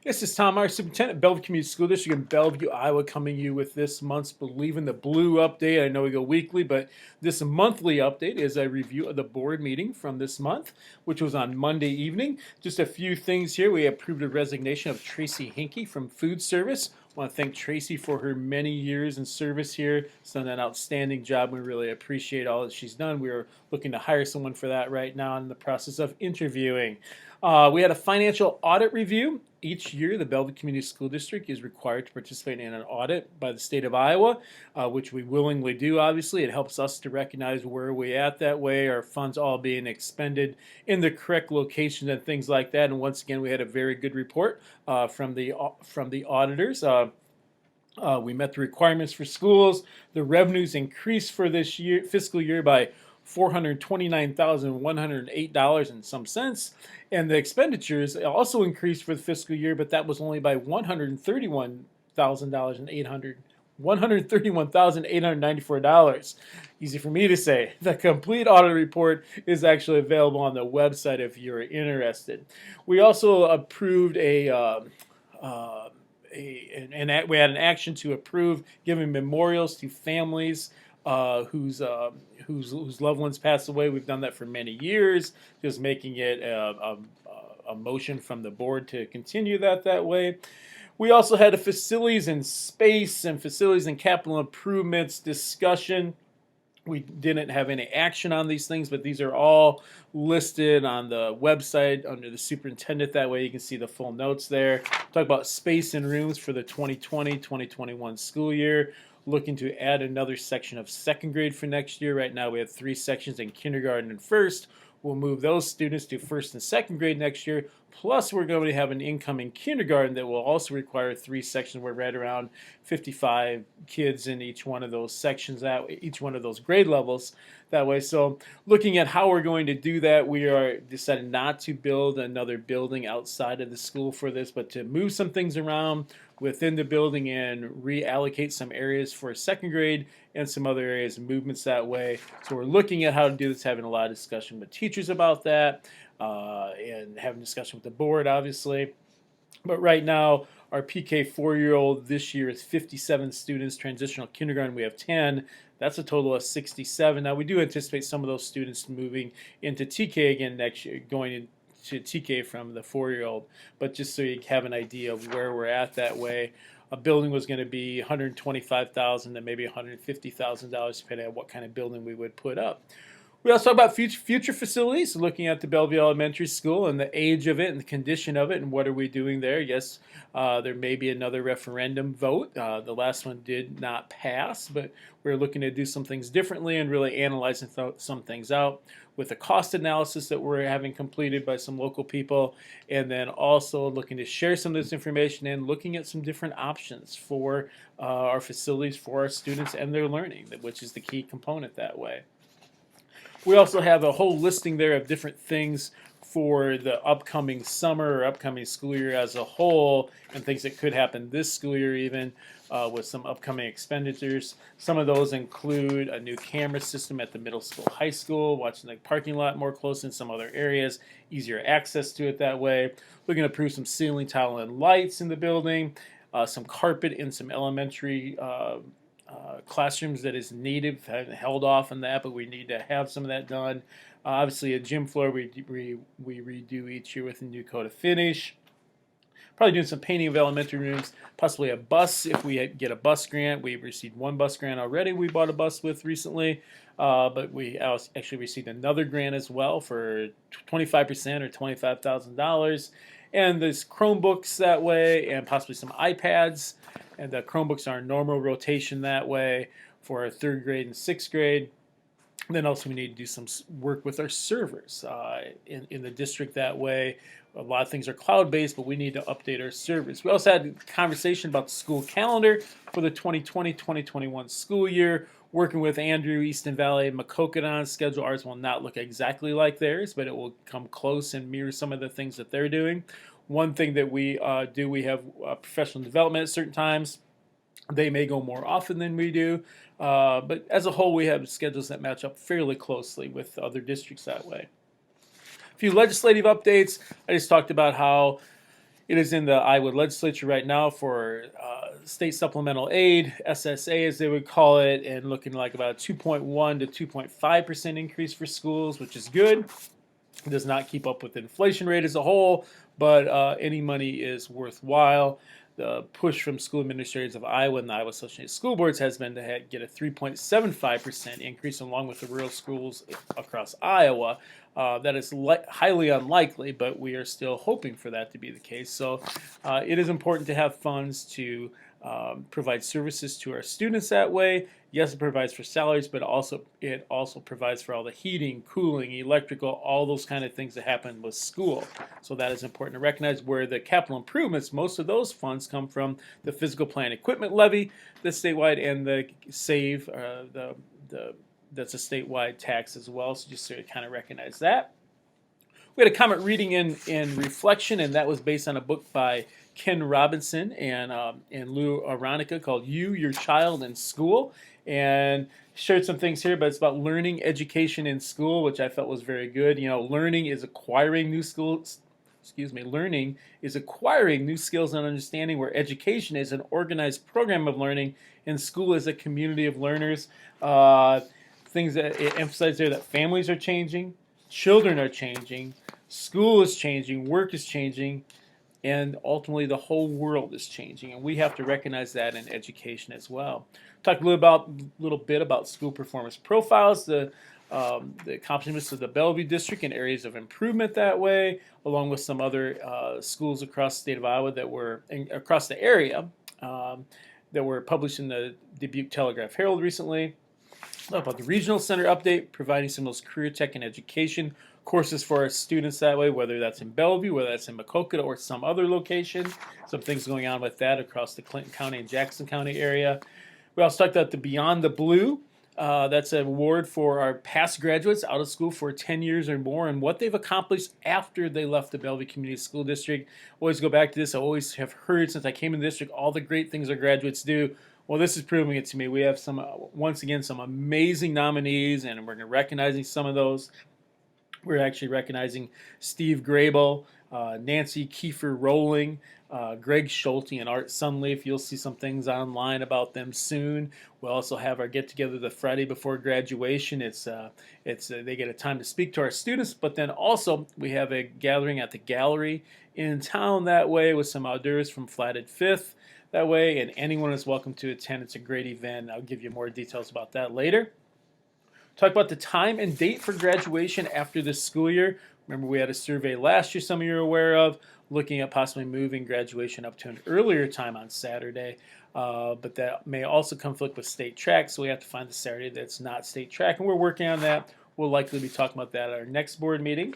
This is Tom Meyer, Superintendent of Bellevue Community School District in Bellevue, Iowa, coming to you with this month's Believe in the Blue update. I know we go weekly, but this monthly update is a review of the board meeting from this month, which was on Monday evening. Just a few things here. We approved a resignation of Tracy Hinkey from Food Service. I want to thank Tracy for her many years in service here. She's done an outstanding job. We really appreciate all that she's done. We are looking to hire someone for that right now in the process of interviewing. We had a financial audit review. Each year, the Bellevue Community School District is required to participate in an audit by the state of Iowa, which we willingly do, obviously. It helps us to recognize where we're at that way, our funds all being expended in the correct location and things like that. And once again, we had a very good report from the auditors. We met the requirements for schools. The revenues increased for this year, fiscal year, by $429,108 and some cents. And the expenditures also increased for the fiscal year, but that was only by $131,894. Easy for me to say. The complete audit report is actually available on the website if you're interested. We also approved we had an action to approve giving memorials to families whose loved ones passed away. We've done that for many years, just making it a motion from the board to continue that way. We also had a facilities and space and facilities and capital improvements discussion. We didn't have any action on these things, but these are all listed on the website under the superintendent. That way you can see the full notes there. Talk about space and rooms for the 2020-2021 school year. Looking to add another section of second grade for next year. Right now we have 3 sections in kindergarten and first. We'll move those students to first and second grade next year. Plus, we're going to have an incoming kindergarten that will also require 3 sections. We're right around 55 kids in each one of those sections, each one of those grade levels that way. So looking at how we're going to do that, we are deciding not to build another building outside of the school for this, but to move some things around within the building and reallocate some areas for second grade and some other areas and movements that way. So we're looking at how to do this, having a lot of discussion with teachers about that, and having discussion with the board, obviously. But right now, our PK 4-year-old this year is 57 students. Transitional kindergarten, we have 10. That's a total of 67. Now, we do anticipate some of those students moving into TK again next year, going to TK from the 4-year-old. But just so you have an idea of where we're at that way, a building was going to be $125,000 to maybe $150,000, depending on what kind of building we would put up. We also talk about future facilities, looking at the Bellevue Elementary School and the age of it and the condition of it and what are we doing there. Yes, there may be another referendum vote. The last one did not pass, but we're looking to do some things differently and really analyzing some things out with a cost analysis that we're having completed by some local people, and then also looking to share some of this information and looking at some different options for our facilities, for our students and their learning, which is the key component that way. We also have a whole listing there of different things for the upcoming summer or upcoming school year as a whole, and things that could happen this school year even, with some upcoming expenditures. Some of those include a new camera system at the middle school, high school, watching the parking lot more closely in some other areas, easier access to it that way. Looking to approve some ceiling tile and lights in the building, some carpet in some elementary classrooms that is needed. Held off on that, but we need to have some of that done. Obviously, a gym floor we redo each year with a new coat of finish. Probably doing some painting of elementary rooms, possibly a bus if we get a bus grant. We've received 1 bus grant already. We bought a bus with recently, but we actually received another grant as well for 25% or $25,000. And there's Chromebooks that way, and possibly some iPads. And the Chromebooks are in normal rotation that way for our 3rd grade and 6th grade. And then also we need to do some work with our servers in the district that way. A lot of things are cloud-based, but we need to update our servers. We also had a conversation about the school calendar for the 2020-2021 school year, working with Andrew, Easton Valley, Maquoketa schedule. Ours will not look exactly like theirs, but it will come close and mirror some of the things that they're doing. One thing that we do, we have professional development at certain times. They may go more often than we do, but as a whole, we have schedules that match up fairly closely with other districts that way. A few legislative updates. I just talked about how It is in the Iowa legislature right now for state supplemental aid, SSA as they would call it, and looking like about a 2.1 to 2.5% increase for schools, which is good. It does not keep up with the inflation rate as a whole, but any money is worthwhile. The push from school administrators of Iowa and the Iowa Association of School Boards has been to get a 3.75% increase along with the rural schools across Iowa. That is highly unlikely, but we are still hoping for that to be the case. So it is important to have funds to provide services to our students that way. Yes, it provides for salaries, but it also provides for all the heating, cooling, electrical, all those kind of things that happen with school. So that is important to recognize. Where the capital improvements, most of those funds come from the physical plant equipment levy, the statewide, and the SAVE, that's a statewide tax as well. So just so you kind of recognize that. We had a comment reading in Reflection, and that was based on a book by Ken Robinson and Lou Aronica called You, Your Child, and School. And shared some things here, but it's about learning education in school, which I felt was very good. You know, learning is acquiring new skills. Learning is acquiring new skills and understanding, where education is an organized program of learning, and school is a community of learners. Things that it emphasizes there, that families are changing, children are changing, school is changing, work is changing, and ultimately the whole world is changing, and we have to recognize that in education as well. Talk a little bit about school performance profiles, the accomplishments of the Bellevue District and areas of improvement that way, along with some other schools across the state of Iowa that were across the area that were published in the Dubuque Telegraph Herald recently. About the Regional Center update, providing some of those career tech and education courses for our students that way, whether that's in Bellevue, whether that's in Maquoketa, or some other location. Some things going on with that across the Clinton County and Jackson County area. We also talked about the Beyond the Blue. That's an award for our past graduates out of school for 10 years or more and what they've accomplished after they left the Bellevue Community School District. Always go back to this. I always have heard since I came in the district all the great things our graduates do. Well, this is proving it to me. We have once again, some amazing nominees, and we're recognizing some of those. We're actually recognizing Steve Grable, Nancy Kiefer Rowling, Greg Schulte, and Art Sunleaf. You'll see some things online about them soon. We'll also have our get-together the Friday before graduation. They get a time to speak to our students, but then also we have a gathering at the gallery in town that way with some hors d'oeuvres from Flatted Fifth that way, and anyone is welcome to attend. It's a great event. I'll give you more details about that later. Talk about the time and date for graduation after this school year. Remember, we had a survey last year, some of you are aware of, looking at possibly moving graduation up to an earlier time on Saturday. But that may also conflict with state track, so we have to find the Saturday that's not state track, and we're working on that. We'll likely be talking about that at our next board meeting.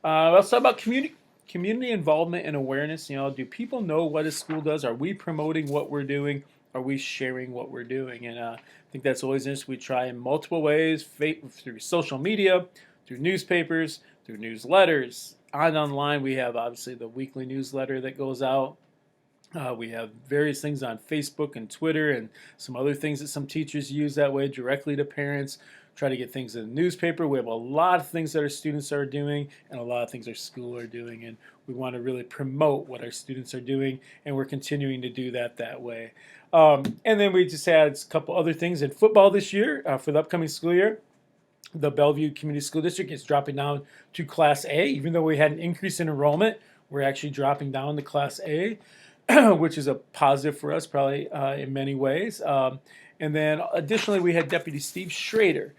Let's talk about community involvement and awareness. You know, do people know what a school does? Are we promoting what we're doing? Are we sharing what we're doing? And I think that's always interesting. We try in multiple ways, through social media, through newspapers, through newsletters, and online. We have obviously the weekly newsletter that goes out. We have various things on Facebook and Twitter and some other things that some teachers use that way directly to parents. Try to get things in the newspaper. We have a lot of things that our students are doing and a lot of things our school are doing, and we want to really promote what our students are doing, and we're continuing to do that way. And then we just had a couple other things in football this year for the upcoming school year. The Bellevue Community School District is dropping down to Class A. Even though we had an increase in enrollment, we're actually dropping down to Class A, which is a positive for us probably in many ways. And then additionally, we had Deputy Steve Schrader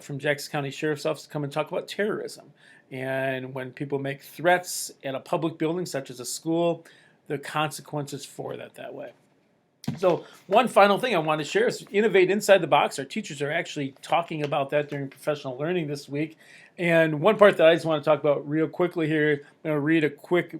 from Jackson County Sheriff's Office come and talk about terrorism. And when people make threats at a public building, such as a school, the consequences for that way. So one final thing I want to share is Innovate Inside the Box. Our teachers are actually talking about that during professional learning this week. And one part that I just want to talk about real quickly here, I'm going to read a quick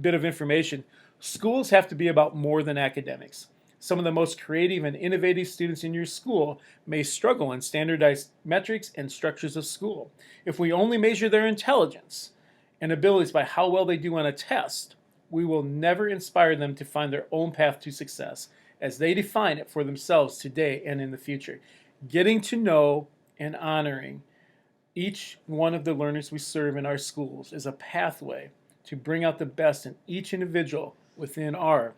bit of information. Schools have to be about more than academics. Some of the most creative and innovative students in your school may struggle in standardized metrics and structures of school. If we only measure their intelligence and abilities by how well they do on a test, we will never inspire them to find their own path to success as they define it for themselves today and in the future. Getting to know and honoring each one of the learners we serve in our schools is a pathway to bring out the best in each individual within our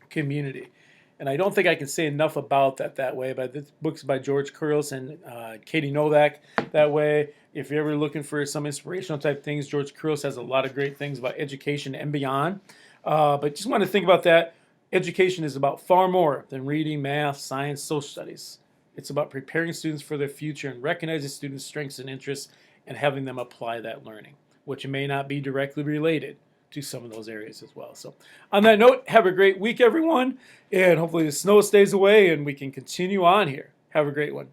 community. And I don't think I can say enough about that way. But this book's by George Couros and Katie Novak that way. If you're ever looking for some inspirational type things, George Couros has a lot of great things about education and beyond. But just want to think about that. Education is about far more than reading, math, science, social studies. It's about preparing students for their future and recognizing students' strengths and interests and having them apply that learning, which may not be directly related to some of those areas as well. So on that note, have a great week, everyone, and hopefully the snow stays away and we can continue on here. Have a great one.